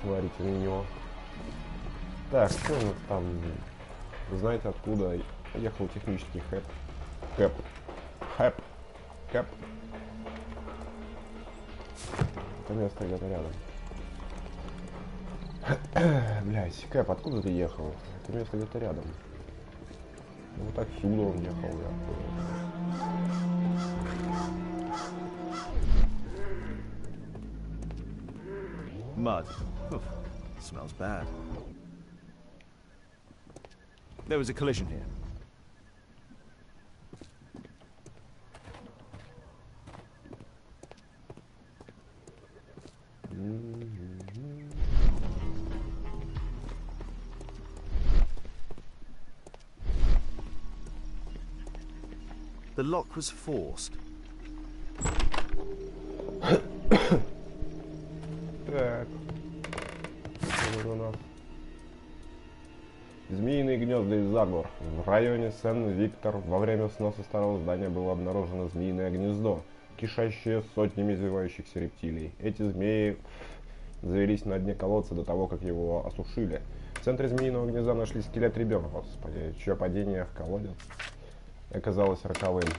Смотрите на него. Так, что у нас там? Знаете, откуда ехал технический хэп? Кэп. Хэп. Кэп. Это место где-то рядом. Блять, Кэп, откуда ты ехал? Это место где-то рядом. Ну, вот отсюда он ехал, я Mud. Oof, smells bad. There was a collision here. The lock was forced. Так. Что у нас? Змеиные гнезда из заговор. В районе Сен-Виктор во время сноса старого здания было обнаружено змеиное гнездо, кишащее сотнями извивающихся рептилий. Эти змеи завелись на дне колодца до того, как его осушили. В центре змеиного гнезда нашли скелет ребенка, господи, чье падение в колодец оказалось роковым.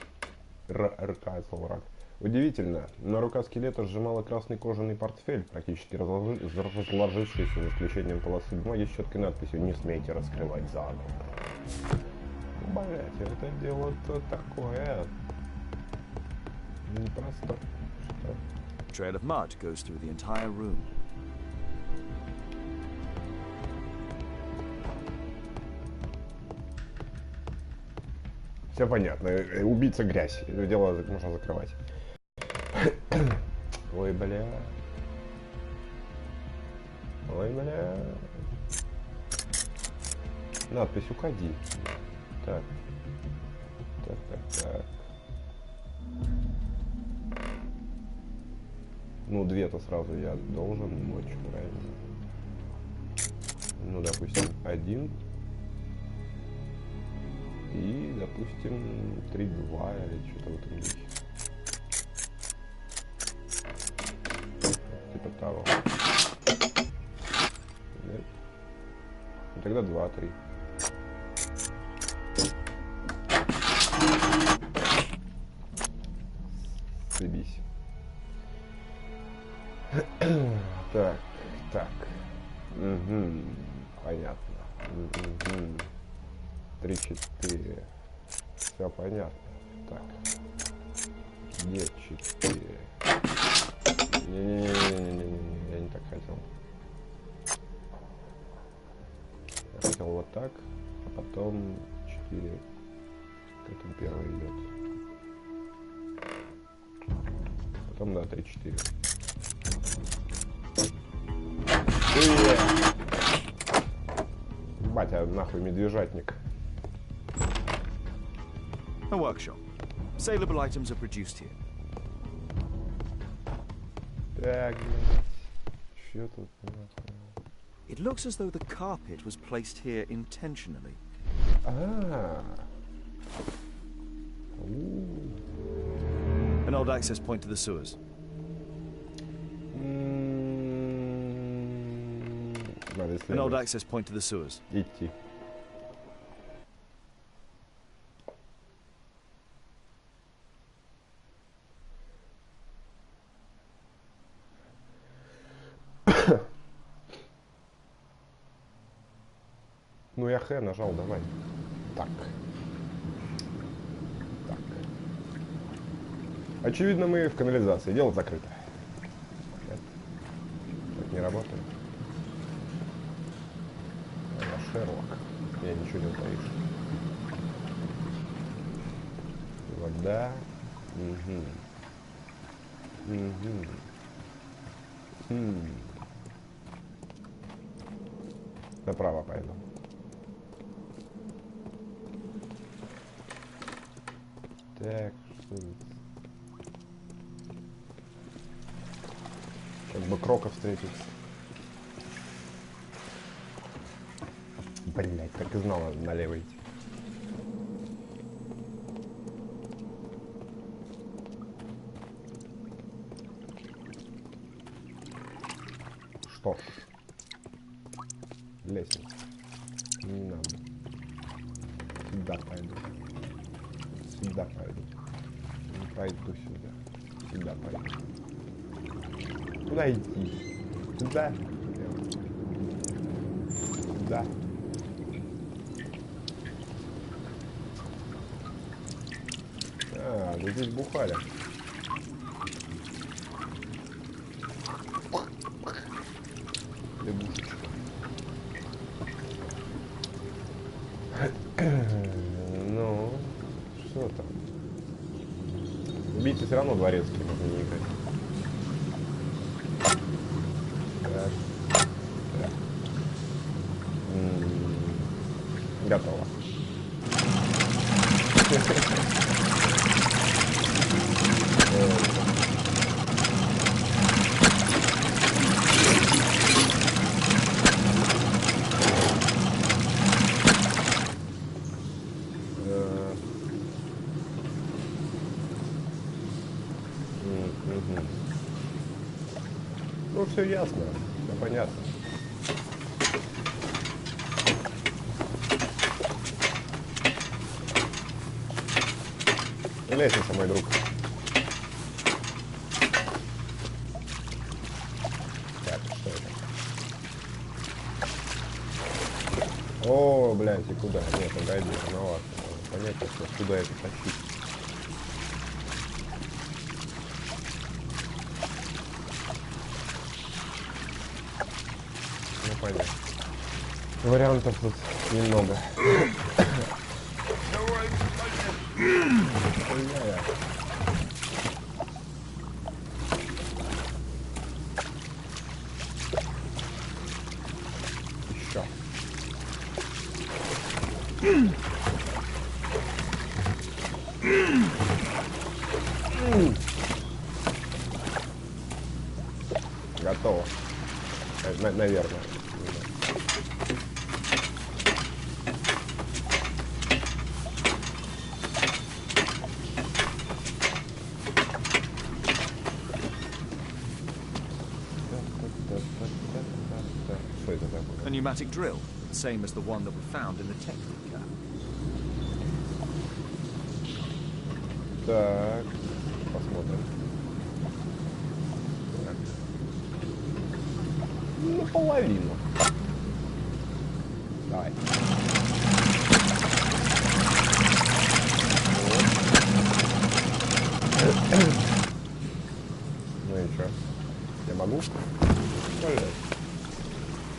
Рак. Удивительно, но рука скелета сжимала красный кожаный портфель, практически разложившийся, за исключением полосы бумаги с четкой надписью «Не смейте раскрывать заговор». Блять, это дело-то такое. Непросто. Что? Trail of mud goes through the entire room. Все понятно. Убийца грязь. Дело можно закрывать. Ой, бля. Ой, бля. Надпись «Уходи». Так. Так. Ну, две-то сразу я должен мочь, правильно? Ну, допустим, один. И, допустим, 3-2 или что-то в этом духе. Типа того. Нет? Ну, тогда 2-3. Заебись. Так. Угу. Понятно. Угу. 3-4. Все понятно. Так. Е4. Не-не-не, я не так хотел. Я хотел вот так, а потом 4. К этому первый идет. Потом, да, 3-4. Батя, нахуй медвежатник. A workshop. Saleable items are produced here. Так, блядь. Что тут? It looks as though the carpet was placed here intentionally. An old access point to the sewers. An old access point to the sewers. Идти. Ну я Х нажал, давай. Так. Очевидно, мы в канализации. Дело закрыто. Нет. Так не работает. Я Шерлок. Я ничего не утаишь. Вода. Направо пойду. Так, что тут? Как бы Крока встретиться. Блять, так и знала налево идти. Что ж. Лестница. Не надо. Сюда пойду. Сюда пойду. Не пойду сюда. Сюда пойду. Куда идти? Сюда? Сюда. А, да здесь бухали. Лягушечка. Ну, что там? Убийцы все равно дворецкие, можно не играть. Так. Так. Готово. Ну, все ясно, все понятно. Лестница, мой друг. Так, что это? О, блядь, и куда? Нет, погоди, рановато. Понятно, что куда это тащить. Ну, понятно. Вариантов тут немного. Еще. Готово. Наверное. Что это такое? A pneumatic drill, the same as the one that we found in the Technica. Так, посмотрим. Так. Наполовину. Давай. Ну и что? Я могу? Блин.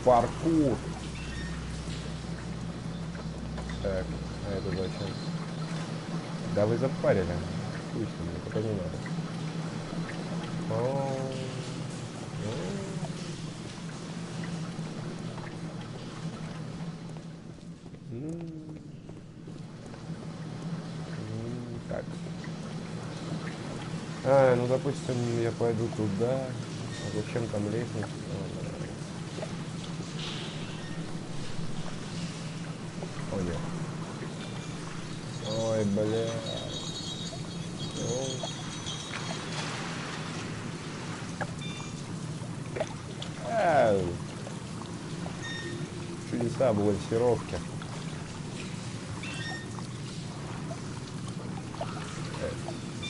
Паркур. Так, а это зачем? Да вы запарили. Пусть мне пока не надо. Так. А, ну допустим, я пойду туда. А зачем там лестница? О, нет. Ой, бля. Чудеса балансировки.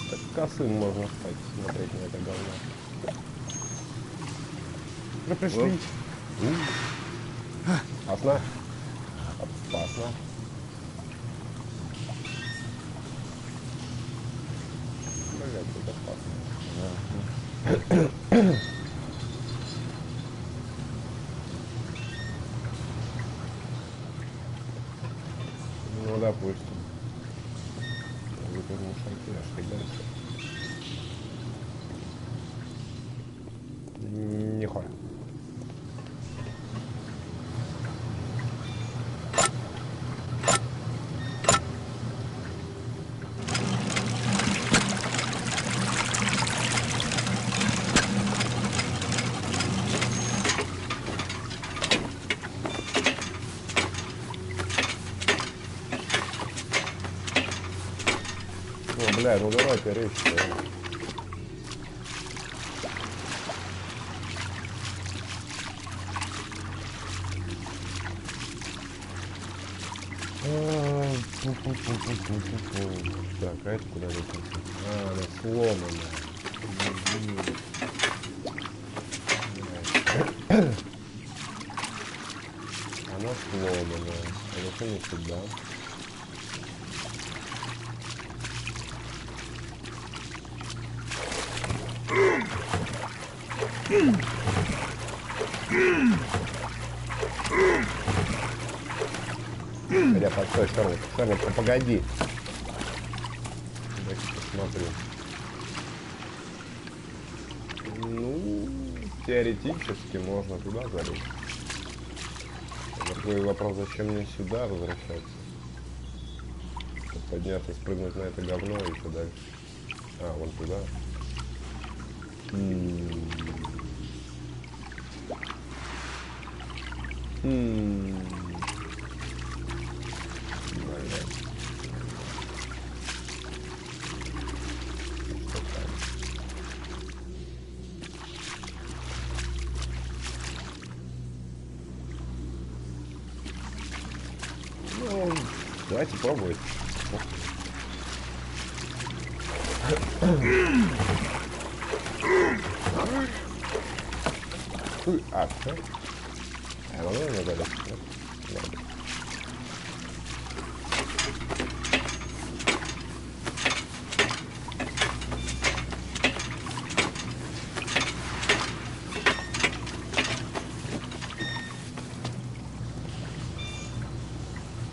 Так косым можно стать, смотреть на это говно. Мы пришли. Опасно. Опасно. Блядь, это опасно. Ну, допустим. Выпрыгнул шарки, аж как дальше. Нихуя. Ну, бля, ну давай-ка речь. Так, а это куда летит? А, она сломанная. Она сломанная. А зачем не сюда? Хотя, постой, Шерлок. Шерлок, ну погоди. Дай-ка посмотрю. Ну, теоретически можно туда залезть. Другой вопрос, зачем мне сюда возвращаться? Чтобы подняться, спрыгнуть на это говно и еще дальше. А, вон туда. Ну, давайте пробовать. А, все? А, ну, не дали.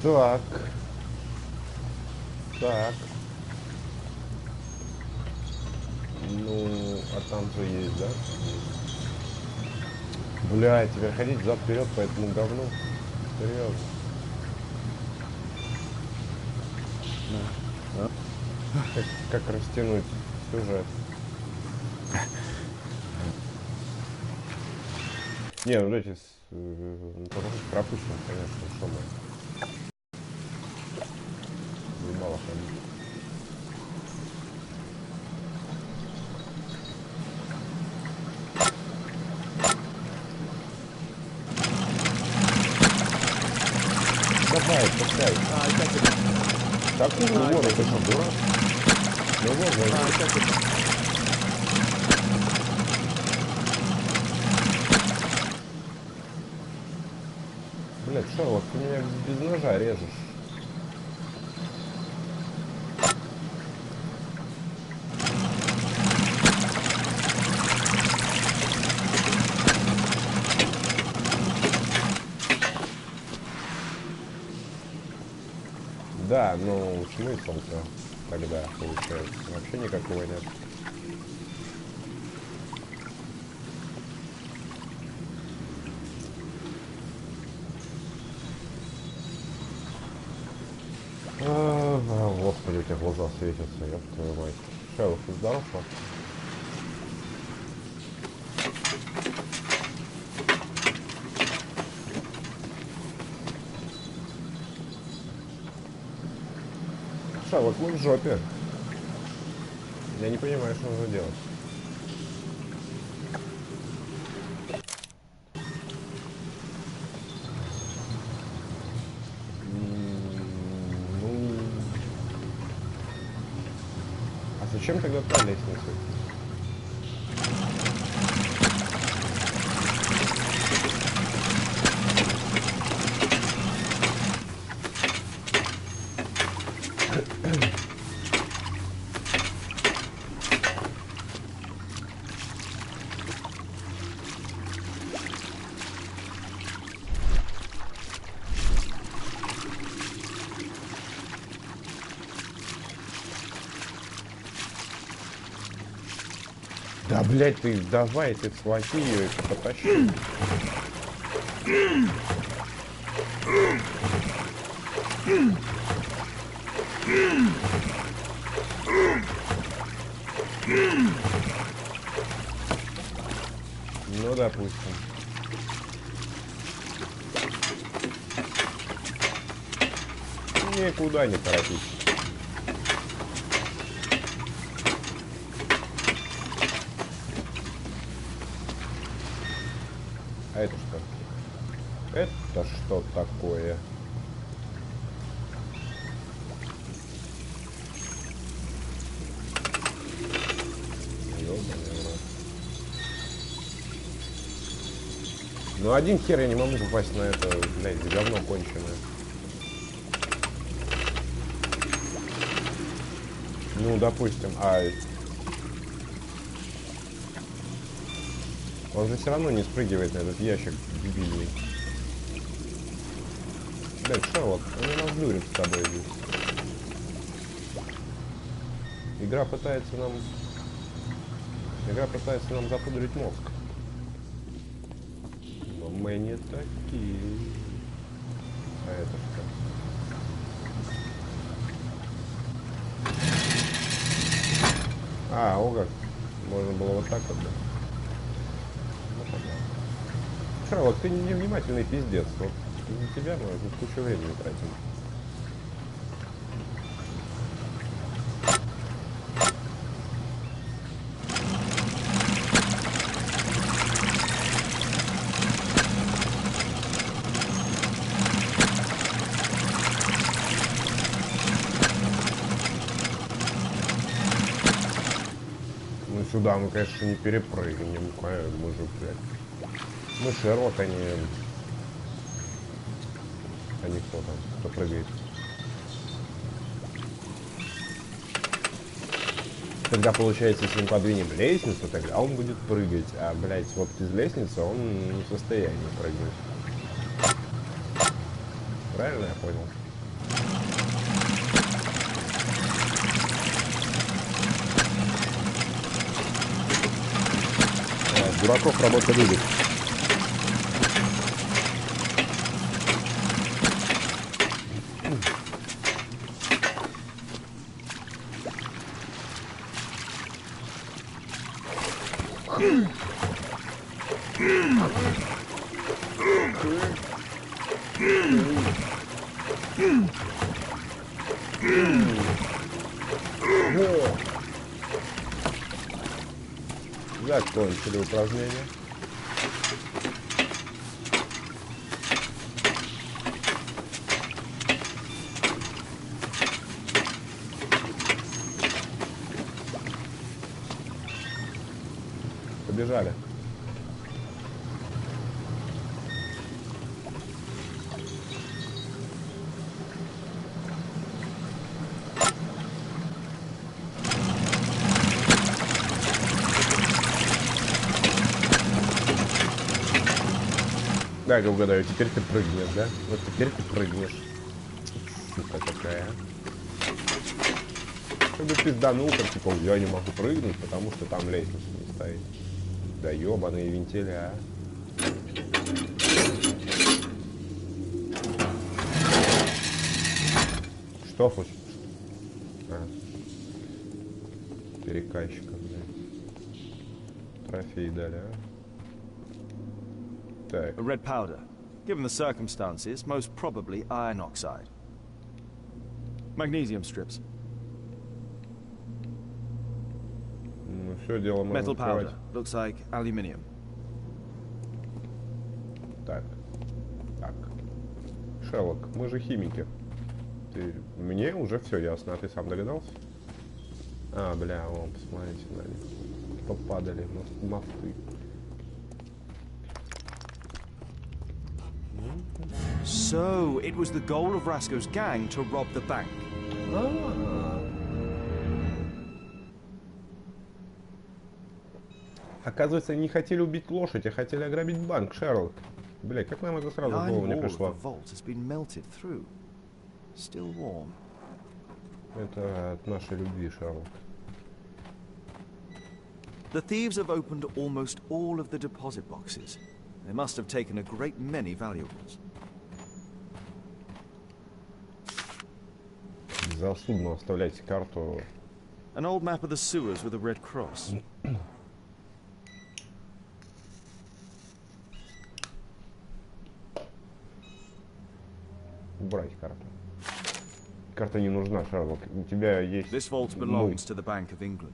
Так. Так. Ну, а там же есть, да? Бля, теперь ходить взад-вперед по этому говну. Серьезно. Как растянуть сюжет? Не, ну эти пропущено, конечно, что мы. Мало ходить. Давай, пускай. Какую воду? Ты что, дурак? Ну вот, возьми. Блядь, Шерлок, ты меня без ножа режешь. Да, ну смысл-то тогда получается вообще никакого нет. Господи, у тебя глаза светятся, ёб твою мать. Шерлок, ты здоров? Шерлок, мы в жопе. Я не понимаю, что нужно делать. Ну... А зачем тогда та лестница? Да, блядь, ты давай, ты схвати ее и потащи. Ну, допустим. Никуда не торопись. А это что? Это что такое? Ну один хер я не могу попасть на это, блядь, говно конченое. Ну, допустим, он же все равно не спрыгивает на этот ящик дебильный. Блядь, Шерлок, они нас дурят с тобой здесь. Игра пытается нам запудрить мозг. Но мы не такие. А это что? О как. Можно было вот так вот, да? Ну, понятно. Шерлок, ты невнимательный пиздец. Вот из-за тебя мы тут кучу времени тратим. Ну сюда мы, конечно, не перепрыгнем. Мы же, блядь. Мы Шерлок, а не кто там, кто прыгает. Тогда получается, если мы подвинем лестницу, тогда он будет прыгать. А, блядь, вот из лестницы он не в состоянии прыгнуть. Правильно я понял? Дураков работа любит. Закончили упражнение. Побежали. Дай-ка угадаю, теперь ты прыгнешь, да? Вот теперь ты прыгнешь. Сука такая. Чтобы пизданул, как типа, я не могу прыгнуть, потому что там лестница не стоит. Да ёбаные вентиля. Что хочешь? Перекайщика, блядь. Трофей дали, а? Так. A red powder. Given the circumstances, most probably iron oxide. Magnesium strips. Ну, все дело можно Metal открывать. powder. Looks like aluminium. Так. Шерлок, мы же химики. Мне уже все ясно, а ты сам догадался? Бля, вон, посмотрите на них. Попадали мосты. So, it was the goal of Rasco's gang to rob the bank. Оказывается, они не хотели убить лошадь, а хотели ограбить банк, Шерлок. Бля, как нам это сразу в голову не пришло? Это от нашей любви, Шерлок. The thieves have opened almost all of the deposit boxes. They must have taken a great many valuables. За судно оставляйте карту. An old map of the sewers with a red cross. Убрать карту. Карта не нужна, Шерлок. У тебя есть... This vault belongs to the Bank of England.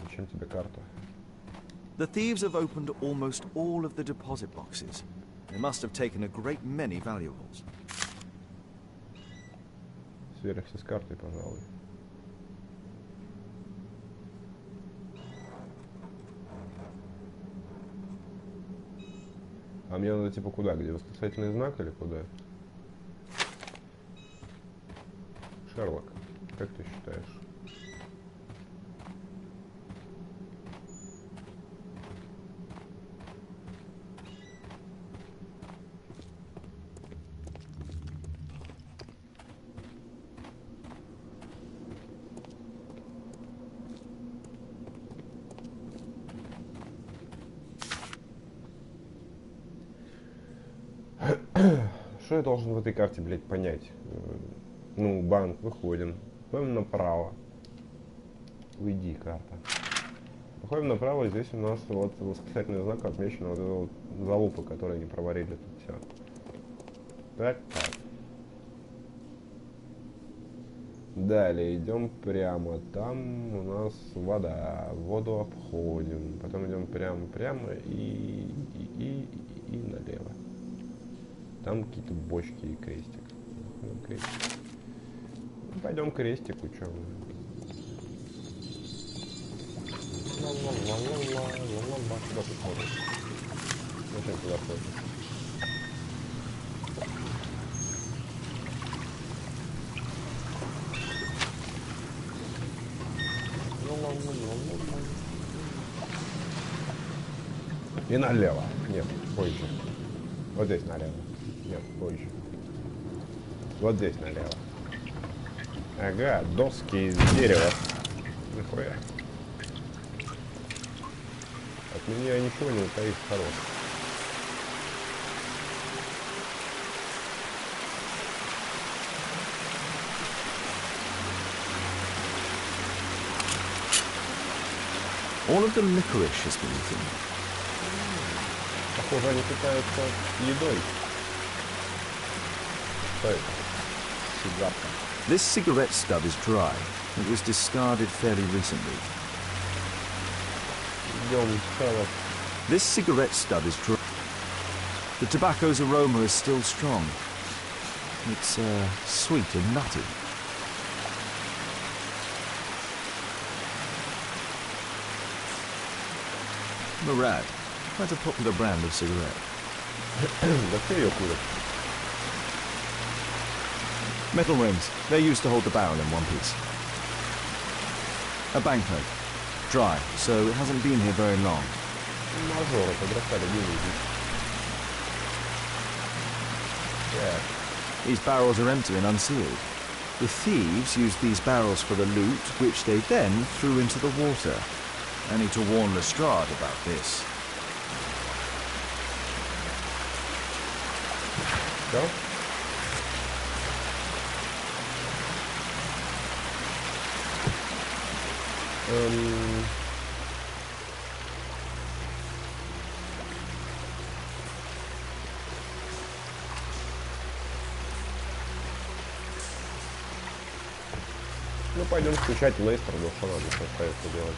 Зачем тебе карта? The thieves have opened almost all of the deposit boxes. They must have taken a great many valuables. Сверься с картой, пожалуй. А мне надо типа куда? Где восклицательный знак или куда? Шерлок, как ты считаешь? Что я должен в этой карте, блядь, понять? Ну, банк, выходим. Выходим направо. Уйди, карта. Выходим направо, и здесь у нас вот восклицательный знак отмечен, вот эта вот залупа, которую они проварили тут все. Так, так. Далее идем прямо. Там у нас вода. Воду обходим. Потом идем прямо и налево. Там какие-то бочки и крестик. Ну, крестик. Ну, пойдем к крестику, что мы. Куда ты ходишь? Зачем туда ходишь? И налево. Нет, позже. Вот здесь налево. Нет, позже. Вот здесь налево. Ага, доски из дерева. Нихуя. От меня ничего не утаит хорошего. All of the licorice has been eaten. Похоже, они питаются едой. Что это? Сигарка. This cigarette stub is dry. It was discarded fairly recently. Идем, Шерлок. This cigarette stub is dry. The tobacco's aroma is still strong. It's sweet and nutty. Murad, that's a popular brand of cigarette. Да все ее курят. Metal rings. They're used to hold the barrel in one piece. A banknote. Dry, so it hasn't been here very long. Мажоры побросали деньги. Yeah. These barrels are empty and unsealed. The thieves used these barrels for the loot, which they then threw into the water. I need to warn Lestrade about this. Все? Ну, пойдем включать Лестер, но что надо остается делать.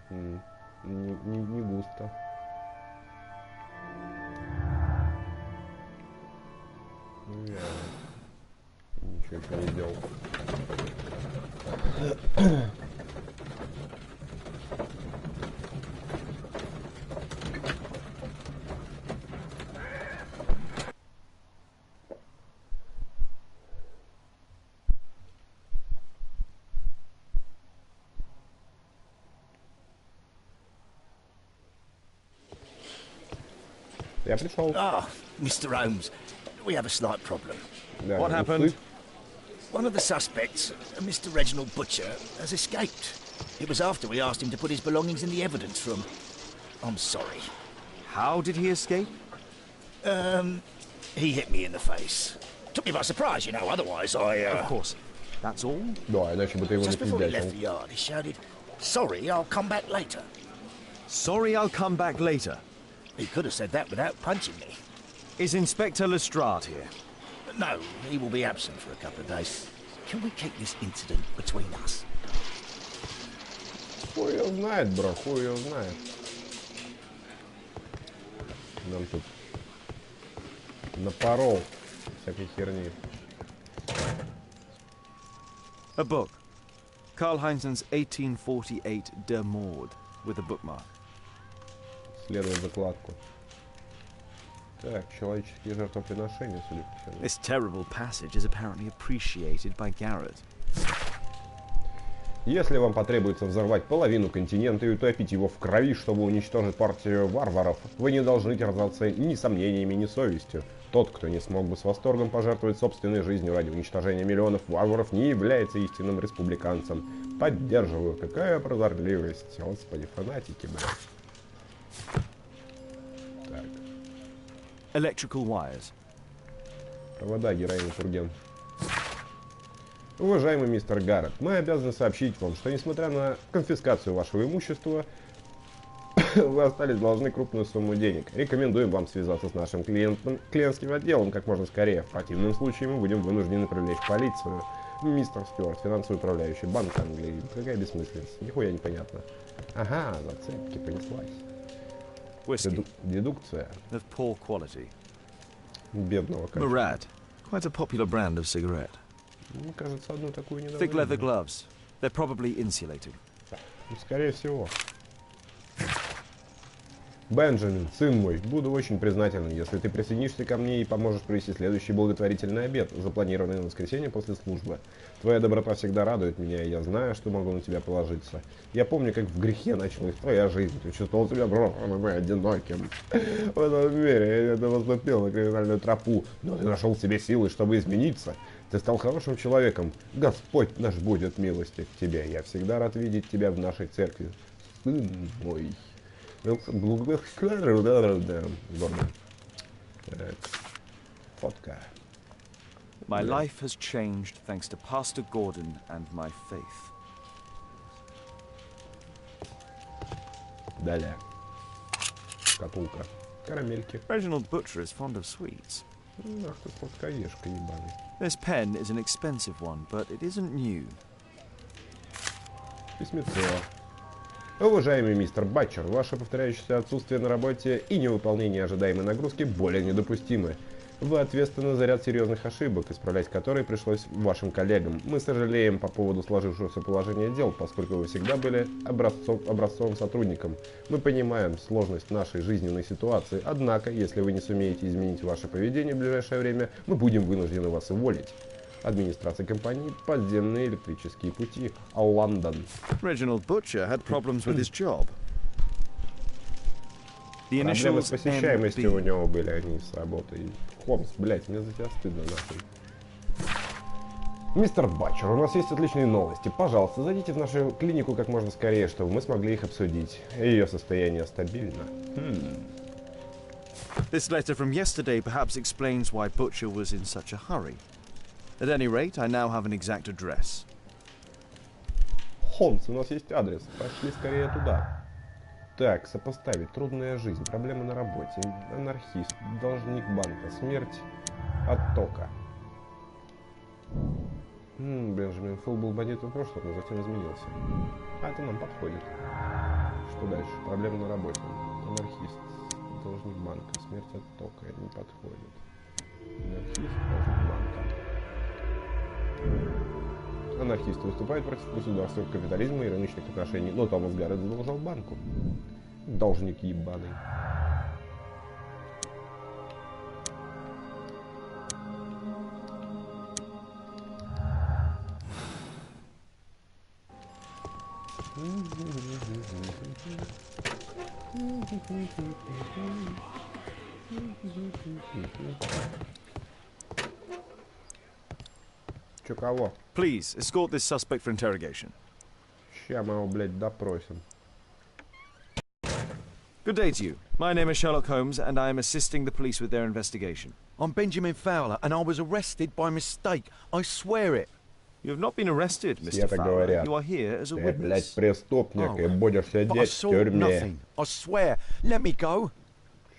Не густо. Ничего еще не сделал. Я пришел. Ah, Mr. Holmes, we have a slight problem. Да, What усы. happened? One of the suspects, Mr. Reginald Butcher, has escaped. It was after we asked him to put his belongings in the evidence room. I'm sorry. How did he escape? He hit me in the face. Took me by surprise, you know, otherwise Of course. That's all? Да, иначе бы ты его не Just before he left пиздячил. the yard, he shouted, "Sorry, I'll come back later." Sorry, I'll come back later. He could have said that without punching me. Is Inspector Lestrade here? No, he will be absent for a couple of days. Can we keep this incident between us? Хуй его знает, бро, хуй его знает. Нам тут напорол всякой херни. A book. Karl-Heinzen's 1848 Der Mord, with a bookmark. Следует закладку. Так, человеческие жертвоприношения, судя по всему. This terrible passage is apparently appreciated by Garrett. Если вам потребуется взорвать половину континента и утопить его в крови, чтобы уничтожить партию варваров, вы не должны терзаться ни сомнениями, ни совестью. Тот, кто не смог бы с восторгом пожертвовать собственной жизнью ради уничтожения миллионов варваров, не является истинным республиканцем. Поддерживаю. Какая прозорливость. Господи, фанатики, блядь. Так. Electrical wires. Провода, героин, турген. Уважаемый мистер Гаррет, мы обязаны сообщить вам, что несмотря на конфискацию вашего имущества, вы остались должны крупную сумму денег. Рекомендуем вам связаться с нашим клиентским отделом как можно скорее. В противном случае мы будем вынуждены привлечь полицию. Мистер Стюарт, финансовый управляющий, Банк Англии. Какая бессмыслица. Нихуя непонятно. Ага, зацепки, понеслась. Whiskey. Дедукция. Of poor quality. Бедного качества. Murad. Quite a popular brand of cigarette. Мне кажется, одну такую недавно Thick leather видел. gloves. They're probably insulated. Скорее всего. Бенджамин, сын мой, буду очень признателен, если ты присоединишься ко мне и поможешь провести следующий благотворительный обед, запланированный на воскресенье после службы. Твоя доброта всегда радует меня, и я знаю, что могу на тебя положиться. Я помню, как в грехе началась твоя жизнь. Ты чувствовал себя брошенным и одиноким. В этом мире я наступил на криминальную тропу, но ты нашел в себе силы, чтобы измениться. Ты стал хорошим человеком. Господь наш будет милостив к тебе. Я всегда рад видеть тебя в нашей церкви. Сын мой. Так. Фотка. My life has changed thanks to Pastor Gordon and my faith. Далее. Шкатулка. Карамельки. Reginald Butcher is fond of sweets. Ах ты сладкоежка ебаный. This pen is an expensive one, but it isn't new. Письмецо. Уважаемый мистер Батчер, ваше повторяющееся отсутствие на работе и невыполнение ожидаемой нагрузки более недопустимы. Вы ответственны за ряд серьезных ошибок, исправлять которые пришлось вашим коллегам. Мы сожалеем по поводу сложившегося положения дел, поскольку вы всегда были образцовым сотрудником. Мы понимаем сложность нашей жизненной ситуации, однако, если вы не сумеете изменить ваше поведение в ближайшее время, мы будем вынуждены вас уволить. Администрация компании «Подземные электрические пути», Лондон. Reginald Butcher had problems with his job. The Проблемы initials с посещаемостью у MB. него были, они с работой. Холмс, блять, мне за тебя стыдно нахуй. Мистер Батчер, у нас есть отличные новости. Пожалуйста, зайдите в нашу клинику как можно скорее, чтобы мы смогли их обсудить. Ее состояние стабильно. This letter from yesterday perhaps explains why Butcher was in such a hurry. At any rate, I now have an exact address. Холмс, у нас есть адрес. Пошли скорее туда. Так, сопоставить. Трудная жизнь, проблемы на работе, анархист, должник банка, смерть от тока. Бенджамин Фулл был бандитом в прошлом, но затем изменился. А это нам подходит. Что дальше? Проблемы на работе. Анархист, должник банка, смерть от тока. Не подходит. Анархист, должник банка. Анархисты выступают против государственного капитализма и рыночных отношений, но Томас Гаррет задолжал банку. Должник ебаный. Чё кого? Please, escort this suspect for interrogation. Ща мы его, блядь, допросим. Good day to you. My name is Sherlock Holmes, and I am assisting the police with their investigation. I'm Benjamin Fowler, and I was arrested by mistake. I swear it. You have not been arrested, Все Mr. так Fowler. говорят. You are here as a Ты, блядь, witness. преступник и будешь But I сидеть в saw тюрьме. nothing. I swear. Let me go.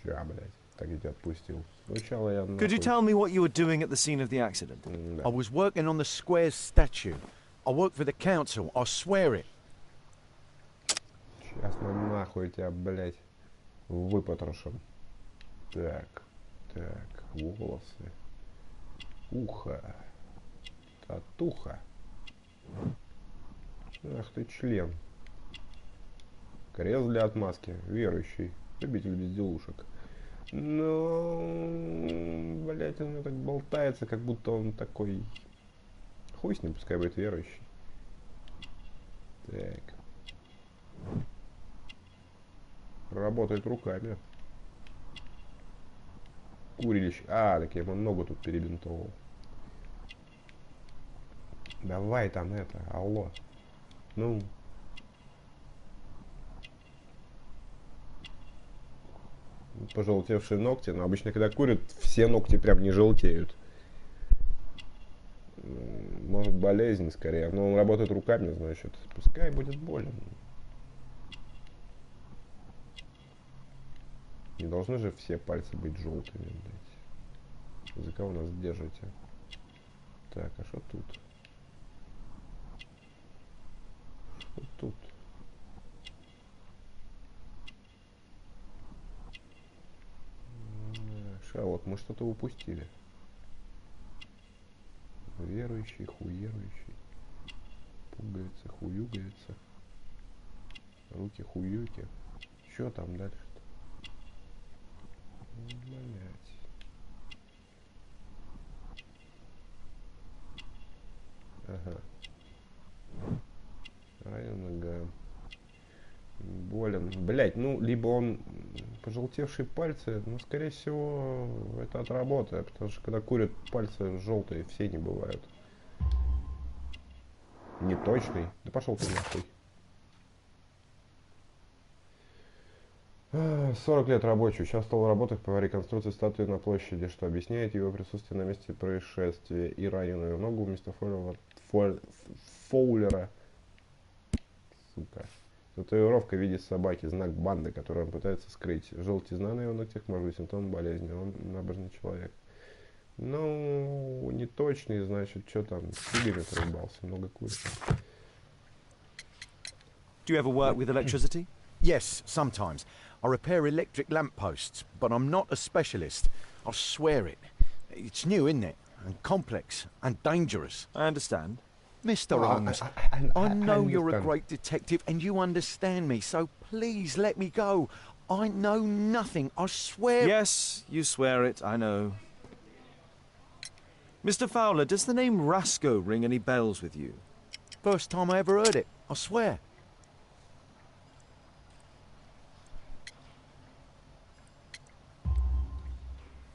Ща, блядь, так я тебя отпустил. Сначала я Could you нахуй... tell me what you were doing at the scene of the accident? Да. I was working on the square's statue. I work for the council. I swear it. Сейчас мы нахуй тебя, блядь, выпотрошим. Так, так, волосы. Ухо. Татуха. Ах ты член. Крест для отмазки. Верующий. Любитель безделушек. Ну, блять, он так болтается, как будто он такой... Хуй с ним, пускай будет верующий. Так. Работает руками. Курилище. А, так я ему ногу тут перебинтовал. Давай там это, алло. Ну. Пожелтевшие ногти. Но обычно, когда курят, все ногти прям не желтеют. Может, болезнь скорее. Но он работает руками, значит. Пускай будет болен. Не должны же все пальцы быть желтыми, блядь. За кого нас держите? Так, а что тут? Что тут? Шерлок, мы что-то упустили. Верующий, хуерующий. Пугается, хуюгается. Руки хуюки. Что там дальше-то? Блять. Ага. Район нога. Болен. Блять, ну, либо он пожелтевшие пальцы, но, скорее всего, это от работы. Потому что, когда курят, пальцы желтые, все не бывают. Неточный. Да пошел ты нахуй. 40 лет рабочий. Участвовал в работах по реконструкции статуи на площади, что объясняет его присутствие на месте происшествия и раненую ногу вместо Фоулера. Сука. Татуировка в виде собаки, знак банды, которую он пытается скрыть. Желтизна на его ногтях может быть симптомом болезни. Он набожный человек. Ну, неточный, значит, что там, сигарет рыбался, много курит. Do you ever work with electricity? Yes, sometimes. I repair electric lampposts, but I'm not a specialist. I swear it. It's new, isn't it? And complex and dangerous. I understand. Mr. Holmes, I know you're a great detective and you understand me, so please let me go. I know nothing, I swear. Yes, you swear it, I know. Mr. Fowler, does the name Rasco ring any bells with you? First time I ever heard it, I swear.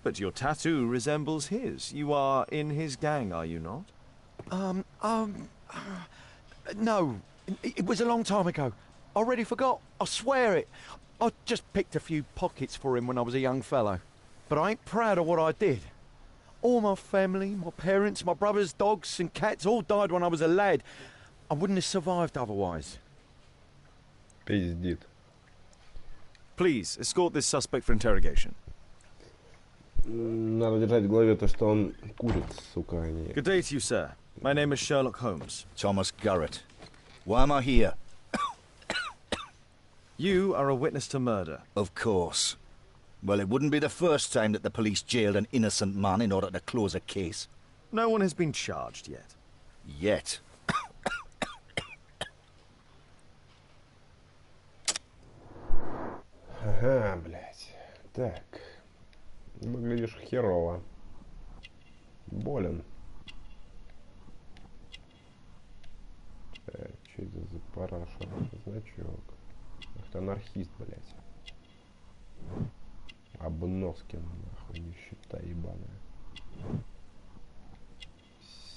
But your tattoo resembles his. You are in his gang, are you not? No. It was a long time ago. I already forgot. I swear it. I just picked a few pockets for him when I was a young fellow. But I ain't proud of what I did. All my family, my parents, my brothers, dogs and cats all died when I was a lad. I wouldn't have survived otherwise. Пиздит. Please, escort this suspect for interrogation. Надо держать в голове то, что он курит, сука, а не... Good day to you, sir. My name is Sherlock Holmes. Thomas Garrett. Why am I here? You are a witness to murder. Of course. Well, it wouldn't be the first time that the police jailed an innocent man in order to close a case. No one has been charged yet. Yet. Ага, блядь. Так. Выглядишь херово. Болен. Так, что это за параша? Значок. Ах ты анархист, блядь. Обноскин, нахуй, нищета ебаная.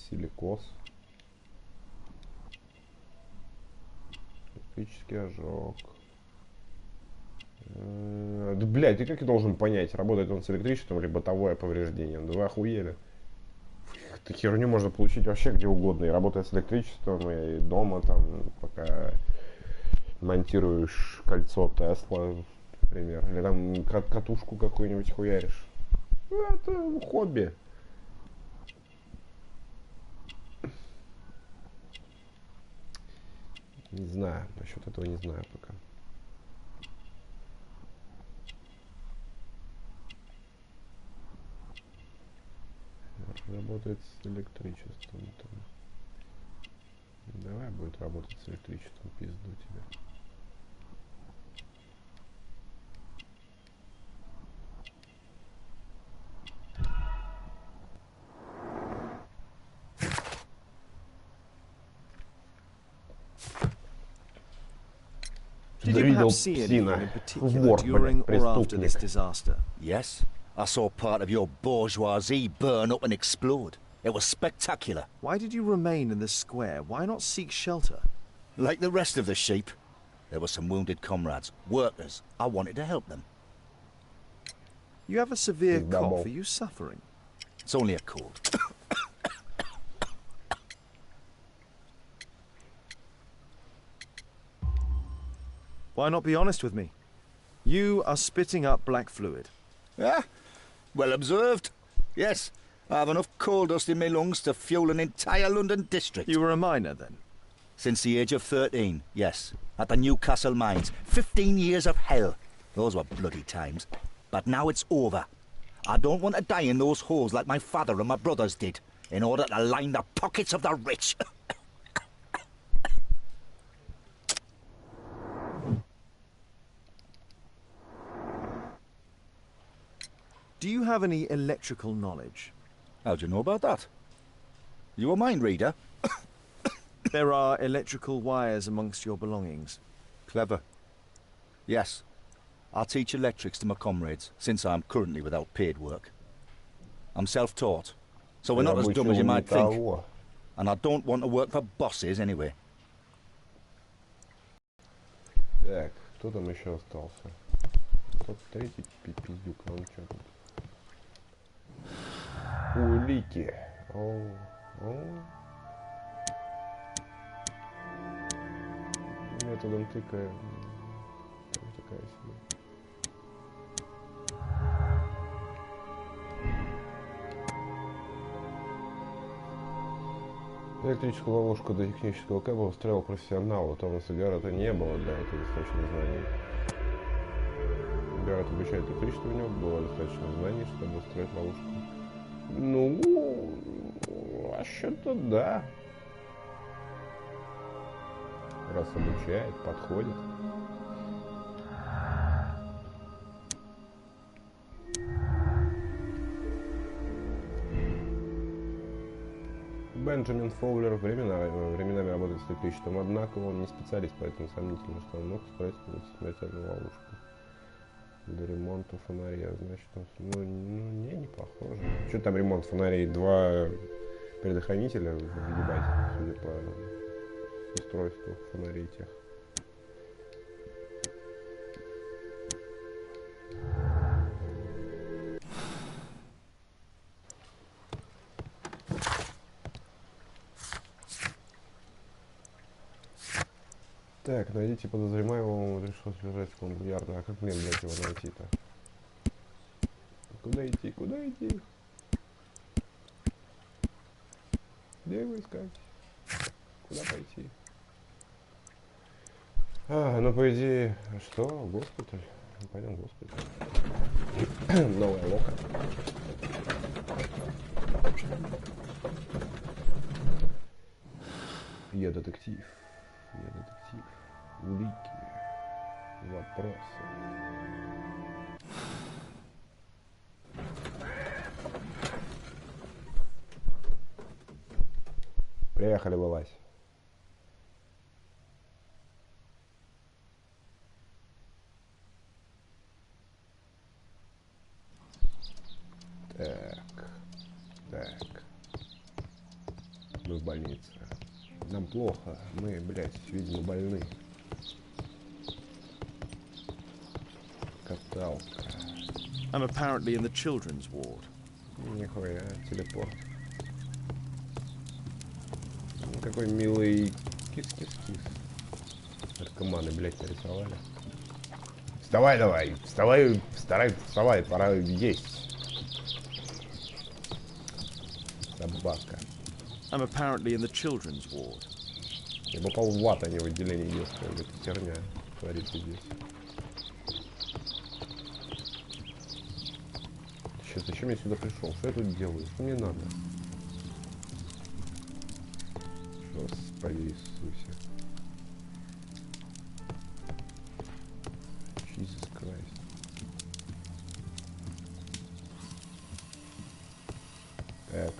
Силикоз. Электрический ожог. Да, блядь, ты как я должен понять, работает он с электричеством или бытовое повреждение? Да вы охуели. Эту херню можно получить вообще где угодно. И работая с электричеством, и дома там, пока монтируешь кольцо Тесла, например. Или там катушку какую-нибудь хуяришь. Ну, это хобби. Не знаю, насчет этого не знаю пока. Работает с электричеством. Давай, будет работать с электричеством, пизду тебе. Did you Видел perhaps see anything псина. in particular Вор, during блядь, or after this преступник. disaster? Yes, I saw part of your bourgeoisie burn up and explode. It was spectacular. Why did you remain in the square? Why not seek shelter? Like the rest of the sheep, there were some wounded comrades, workers. I wanted to help them. You have a severe Double. cough. Are you suffering? It's only a cold. Why not be honest with me? You are spitting up black fluid. Ah, well observed. Yes, I have enough coal dust in my lungs to fuel an entire London district. You were a miner then? Since the age of 13, yes. At the Newcastle mines. 15 years of hell. Those were bloody times. But now it's over. I don't want to die in those holes like my father and my brothers did, in order to line the pockets of the rich. Do you have any electrical knowledge? How'd you know about that? You a mind reader? There are electrical wires amongst your belongings. Clever. Yes. I teach electrics to my comrades, since I'm currently without paid work. I'm self-taught, so we're not as dumb as you might think. And I don't want to work for bosses anyway. Так, кто там еще остался? Тот третий пиздюк, ну что тут? Улики. Оу, оу. Методом тыка. Там такая себе. Электрическую ловушку до технического кэба устроил профессионал. У Томаса Гаррета не было для этого достаточно знаний. Гаррет обучает электричество, у него было достаточно знаний, чтобы устроить ловушку. Ну, вообще-то да. Раз обучает, подходит. Бенджамин Фоулер временами работает с электричеством, однако он не специалист, поэтому сомнительно, что он мог справиться с смертельной ловушкой. До ремонта фонарей, значит, ну не похоже. Что там ремонт фонарей? 2 предохранителя въебать, судя по устройству фонарей тех. Так, найдите подозреваемого, решилось лежать в комнате ярно. А как мне, блядь, его найти-то? Куда идти? Куда идти? Где его искать? Куда пойти? А, ну по идее... Что? Госпиталь? Ну, пойдем в госпиталь. Новая лока. Я детектив. Я детектив. Улики. Вопросы. Приехали, вылазь. Так. Мы в больнице. Нам плохо. Мы, блядь, видимо, больны. Каталка. I'm apparently in the children's ward. Нихуя, телепорт. Какой милый кис-кис-кис. Наркоманы, блядь, нарисовали. Вставай давай, вставай, пора есть. Собака. I'm apparently in the children's ward. Я попал в ад, а не в отделение детского. Это херня творится здесь. Сейчас, зачем я сюда пришел? Что я тут делаю? Что мне надо? Господи Иисусе. Jesus Christ. Так.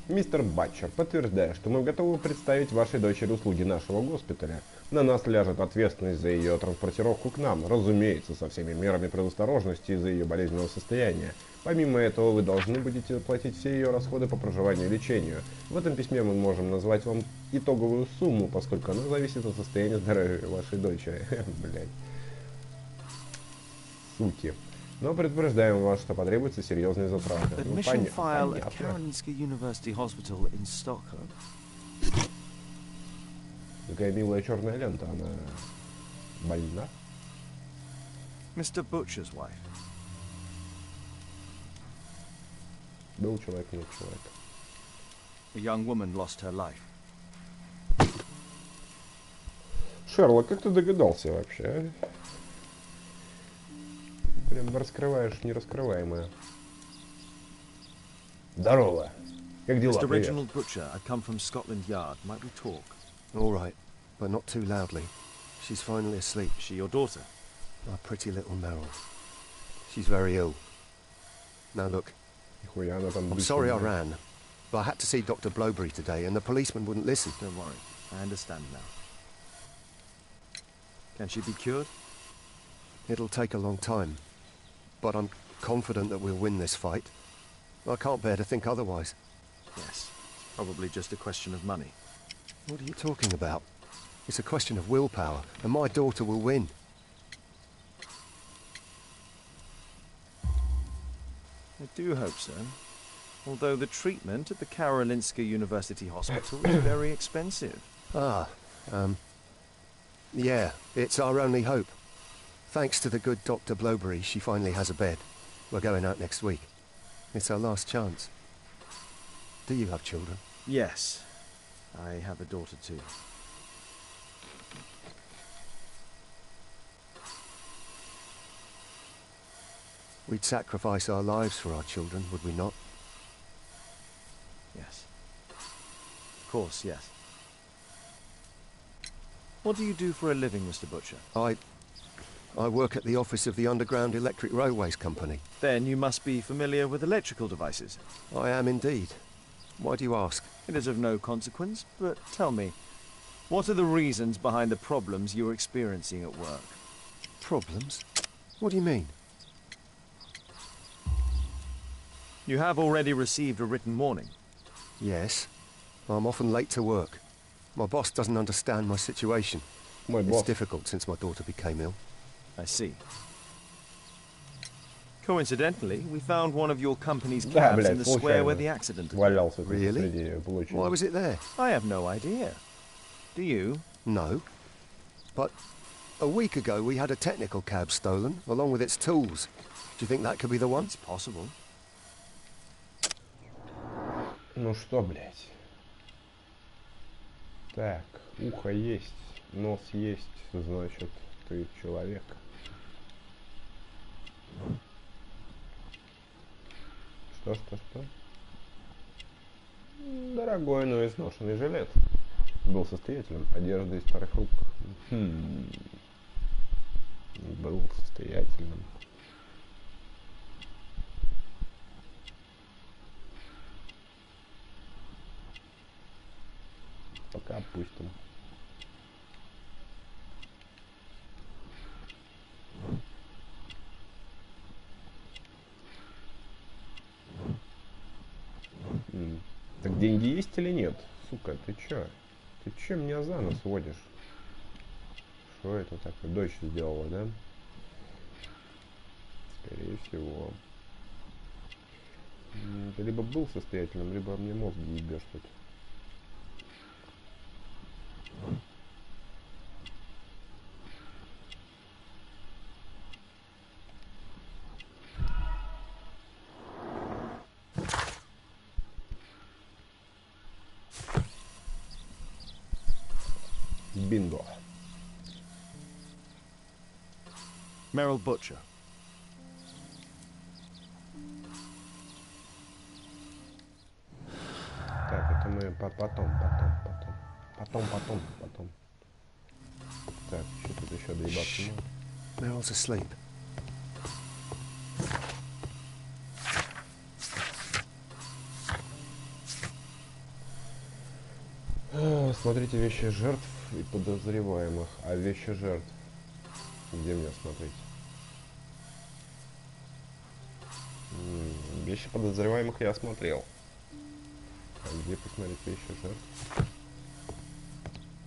Мистер Батчер, подтверждаю, что мы готовы представить вашей дочери услуги нашего госпиталя. На нас ляжет ответственность за ее транспортировку к нам, разумеется, со всеми мерами предосторожности из-за ее болезненного состояния. Помимо этого, вы должны будете оплатить все ее расходы по проживанию и лечению. В этом письме мы можем назвать вам итоговую сумму, поскольку она зависит от состояния здоровья вашей дочери. Блять. Суки. Но предупреждаем вас, что потребуются серьезные затраты. Admission file at Karolinska University Hospital in Stockholm. Такая милая черная лента, она больна? Mr. Butcher's wife. Был человек, нет человека. A young woman lost her life. Шерлок, как ты догадался вообще, а? Прям раскрываешь нераскрываемое. Здорово. Как дела? Mr. Привет. Reginald Butcher, I come from Scotland Yard. Might we talk? All right, but not too loudly. She's finally asleep. She your daughter? My pretty little Meryl. She's very ill. Now look, Нихуя она там I'm дышит, sorry I блядь. ran, but I had to see Dr. Blowberry today and the policeman wouldn't listen. Don't worry. I understand now. Can she be cured? It'll take a long time, but I'm confident that we'll win this fight. I can't bear to think otherwise. Yes. Probably just a question of money. What are you talking about? It's a question of willpower, and my daughter will win. I do hope so. Although the treatment at the Karolinska University Hospital is very expensive. Yeah, it's our only hope. Thanks to the good Dr. Blowberry, she finally has a bed. We're going out next week. It's our last chance. Do you have children? Yes. I have a daughter too. We'd sacrifice our lives for our children, would we not? Yes. Of course, yes. What do you do for a living, Mr. Butcher? I work at the office of the Underground Electric Railways Company. Then you must be familiar with electrical devices. I am indeed. Why do you ask? It is of no consequence, but tell me, what are the reasons behind the problems you're experiencing at work? Problems? What do you mean? You have already received a written warning. Yes. I'm often late to work. My boss doesn't understand my situation. Мой It's босс. difficult since my daughter became ill. I see. Coincidentally, we found one of your company's Да, cabs in блядь, the square where случайно. the accident occurred. Валялся тут Really? среди получения. Why was it there? I have no idea. Do you? No. But a week ago we had a technical cab stolen, along with its tools. Do you think that could be the one? It's possible. Ну что, блядь. Так, ухо есть, нос есть, значит, ты человек. Что? Дорогой, но изношенный жилет. Был состоятельным, одежда из старых рук. Был состоятельным. Пока опустим. Так деньги есть или нет? Сука, ты чё? Ты чё меня за нос водишь? Что это такое? Дочь сделала, да? Скорее всего. Ты либо был состоятельным, либо мне мозг ебешь тут. Бинго. Meryl Butcher. Потом. Так, что тут еще доебаться? Meryl's asleep. Смотрите вещи жертв и подозреваемых. А вещи жертв? Где мне смотреть? Вещи подозреваемых я осмотрел. А где посмотреть вещи жертв?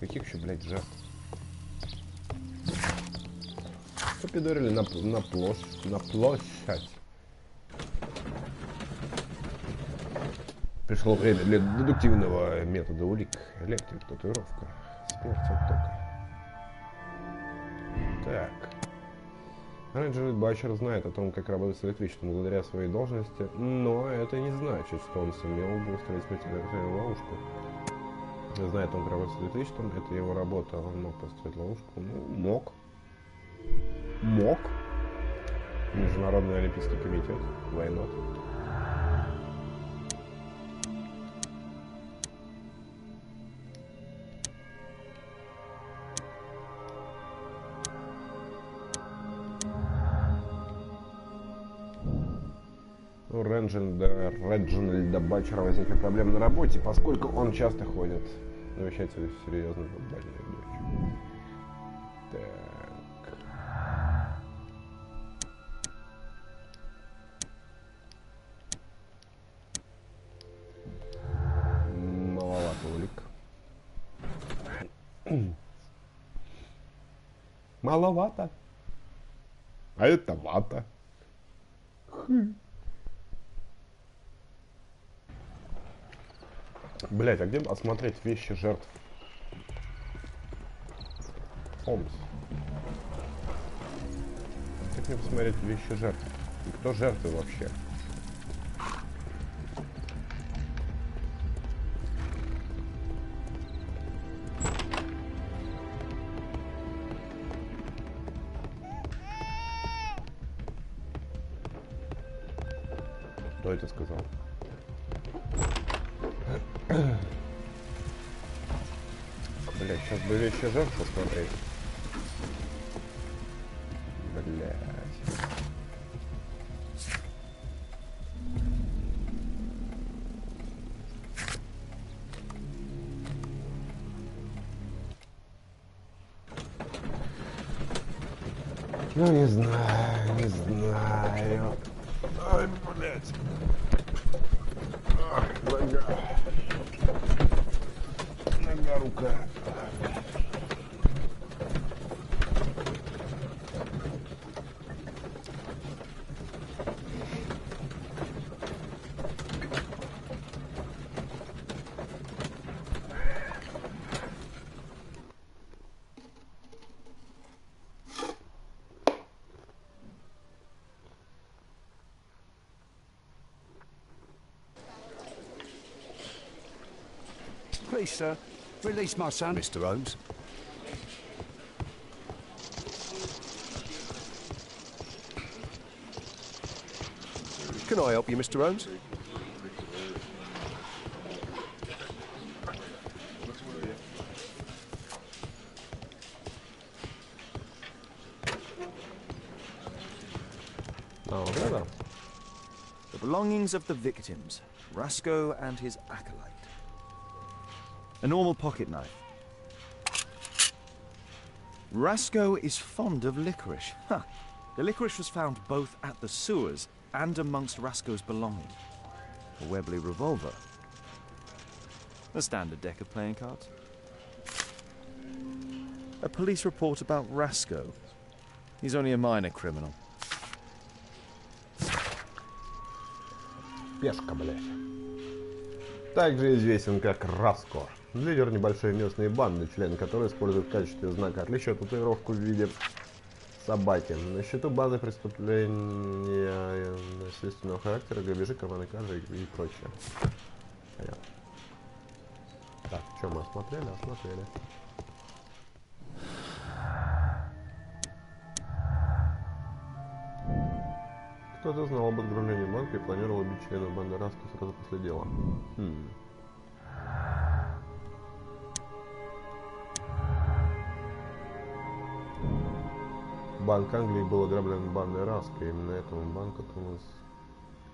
Каких еще, блядь, жертв? Попидорили на площадь. Пришло время для дедуктивного метода улик. Электрик, татуировка, смерть от тока. Так. Оранжевый Батчер знает о том, как работать с электричеством благодаря своей должности, но это не значит, что он сумел бы устроить смертельную ловушку. Зная о том, как работать с электричеством, это его работа, он мог построить ловушку. Ну, мог. Международный олимпийский комитет. Why not? У Реджинальда Батчера возникли проблемы на работе, поскольку он часто ходит навещать свою серьезную футбольную дочь. Так. Маловато улик. Маловато. А это вата. Блять, а где осмотреть вещи жертв? Холмс. Как мне посмотреть вещи жертв? И кто жертвы вообще? Кто это сказал? Блять, сейчас бы вещи жертв посмотреть. Блять. Ну, не знаю. Ай, блять. Нога, рука. Please, sir, release my son. Mr. Holmes? Can I help you, Mr. Holmes? Oh, okay. The belongings of the victims, Rasco and his acolyte. A normal pocket knife. Rasco is fond of licorice. Huh. The licorice was found both at the sewers and amongst Rasco's belongings. A Webley revolver. A standard deck of playing cards. A police report about Rasco. He's only a minor criminal. Пешка, блядь. Также известен как Раско. Лидер небольшой местной банды, член которой использует в качестве знака отличия татуировку в виде собаки. На счету базы преступления насильственного характера, грабежи, карманной кражи и прочее. Понятно. Так, что мы осмотрели? Осмотрели. Кто-то знал об ограблении банка и планировал убить членов банды Раско сразу после дела. Банк Англии был ограблен бандой Раска. Именно этому банку Томас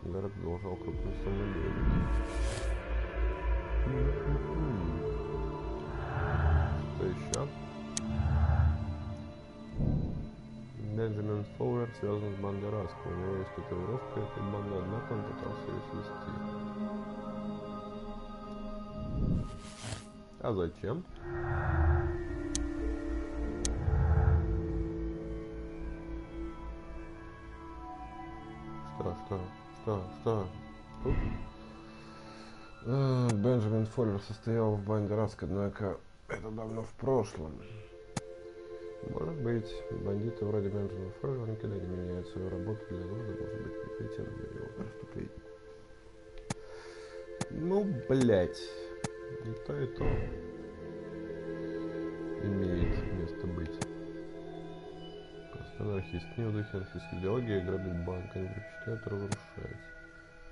Гаррет должал крупную сумму денег. Что еще? Бенджамин Фоулер связан с бандой Раска. У него есть татуировка этой банды, однако он пытался ее свести. А зачем? Что? Тут? Бенджамин Фоллер состоял в банде Раска, однако это давно в прошлом. Может быть, бандиты вроде Бенджамина Фоллера никогда не меняют свою работу для рода, может быть, прикрытием для его преступлений. Ну, блять, и то имеет место быть. Просто анархист, не в духе анархистской идеологии, грабит банк, они предпочитают разрушать.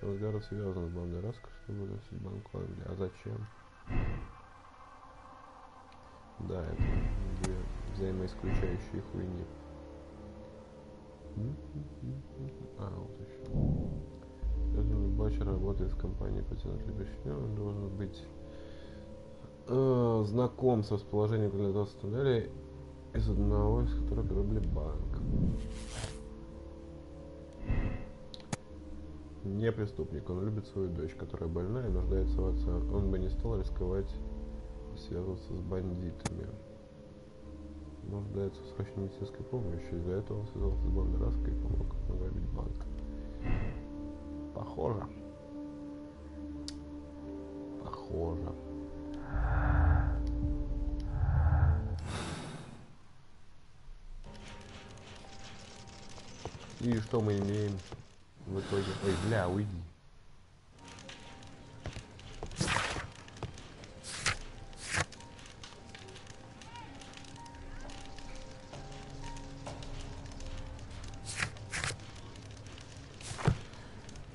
Разговор связан с бандой Раска, чтобы выносить банку Англии. А зачем? Да, это две взаимоисключающие хуйни. Вот еще. Этот Бачер работает в компании патентных обещаний. Он должен быть знаком с расположением организации туннелей, из одного из которых грабли банк. Не преступник, он любит свою дочь, которая больна и нуждается в отце. Он бы не стал рисковать и связываться с бандитами. Нуждается в срочной медицинской помощи. Из-за этого он связался с бандой Раска и помог награбить банк. Похоже. И что мы имеем в итоге? Ой, бля, уйди.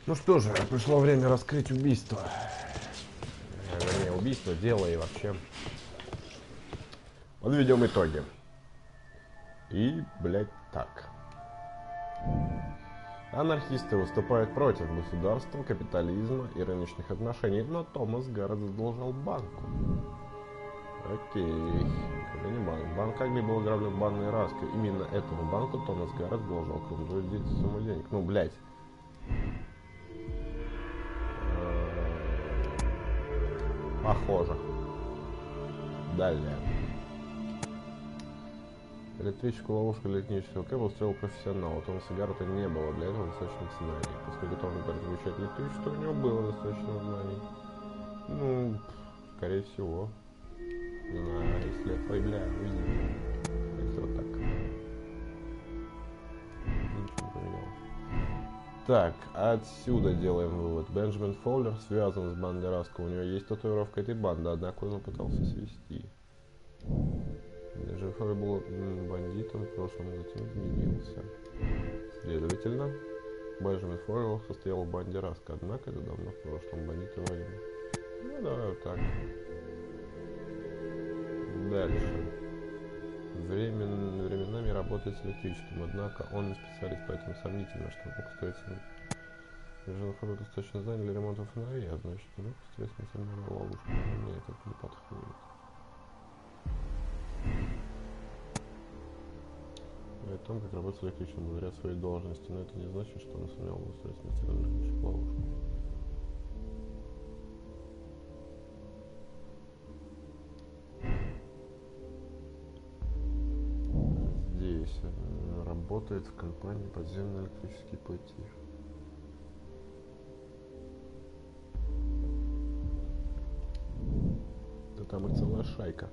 Ну что же, пришло время раскрыть убийство. Вернее, убийство, дело и вообще. Подведем итоги. И, блять, так. Анархисты выступают против государства, капитализма и рыночных отношений, но Томас Гаррет задолжал банку. Окей. Это не банк. Банк Англии был ограблен бандой Раска. Именно этому банку Томас Гаррет задолжал крупную сумму денег. Ну, блять. Похоже. Далее. Электрическую ловушку для этнического кэба устроил профессионал. У Томаса Гаррета не было для этого достаточных знаний. Поскольку Томас Гаррет изучает электричество, у него было достаточно знаний. Ну, скорее всего. Не знаю, если... Ой, бля, уйди. Если вот так. Ничего не поменялось. Так, отсюда делаем вывод. Бенджамин Фоулер связан с бандой Раска. У него есть татуировка этой банды, однако он пытался свести. Бенджамин Фоулер был бандитом, в прошлом затем изменился. Следовательно, Бенджамин Фоулер состоял в банде Раска, однако это давно в прошлом. Бандиты вроде. Ну, давай вот так. Дальше. Временами работает с электричеством, однако он не специалист, поэтому сомнительно, что мог строить Бенджамин Фоулер достаточно знаний для ремонта фонарей, а значит, мог строить смертельную ловушку. Мне это не подходит. О том, как работать с электричеством благодаря своей должности, но это не значит, что он сумел устроить смертельную ловушку. Здесь работает в компании подземные электрические пути. Да там и целая шайка.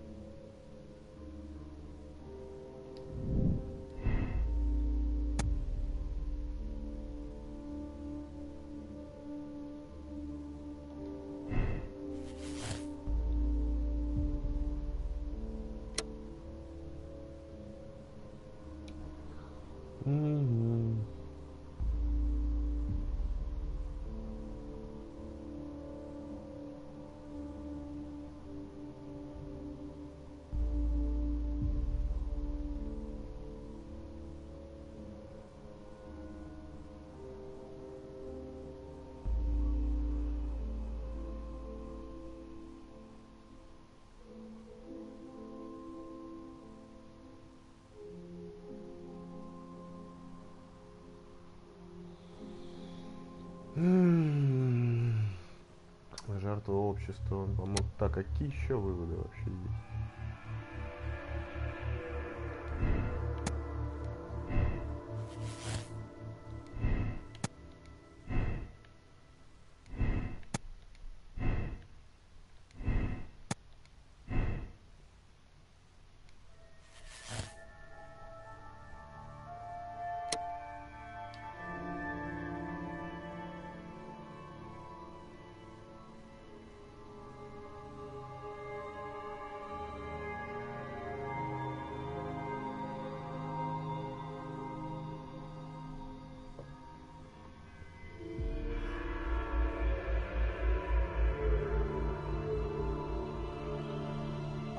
жертва общества, он помог. Так, какие еще выводы вообще есть?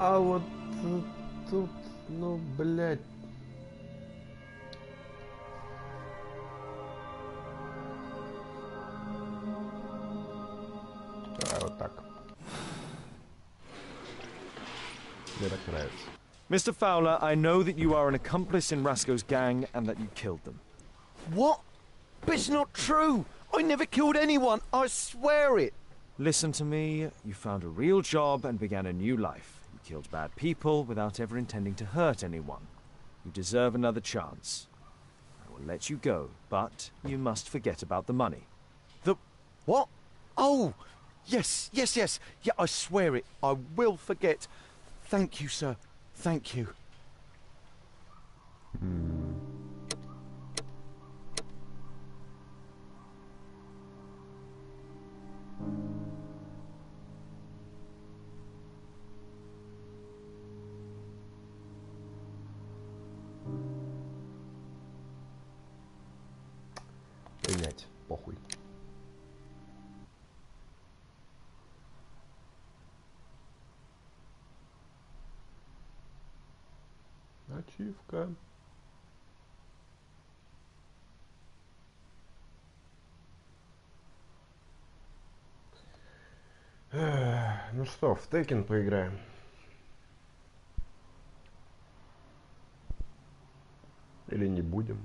А вот тут, ну, блядь. Давай вот так. Мне так нравится. Mr. Fowler, I know that you are an accomplice in Rasco's gang and that you killed them. What? But it's not true! I never killed anyone, I swear it! Listen to me. You found a real job and began a new life. You killed bad people without ever intending to hurt anyone. You deserve another chance. I will let you go, but you must forget about the money. The... what? Oh! Yes, yes, yes. Yeah, I swear it. I will forget. Thank you, sir. Thank you. Принять. Похуй. Ачивка. Ну что, в Tekken поиграем? Или не будем?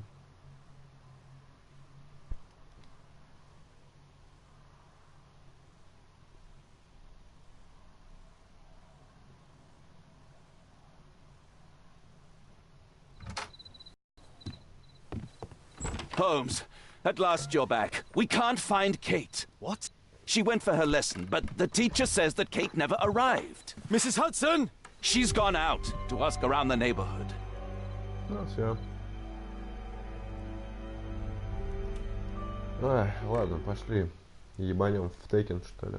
Holmes, at last you're back. We can't find Kate. What? She went for her lesson, but the teacher says that Kate never arrived. Mrs. Hudson! She's gone out to ask around the neighborhood. Ну все. Ладно, пошли. Ебанем в Tekken, что ли.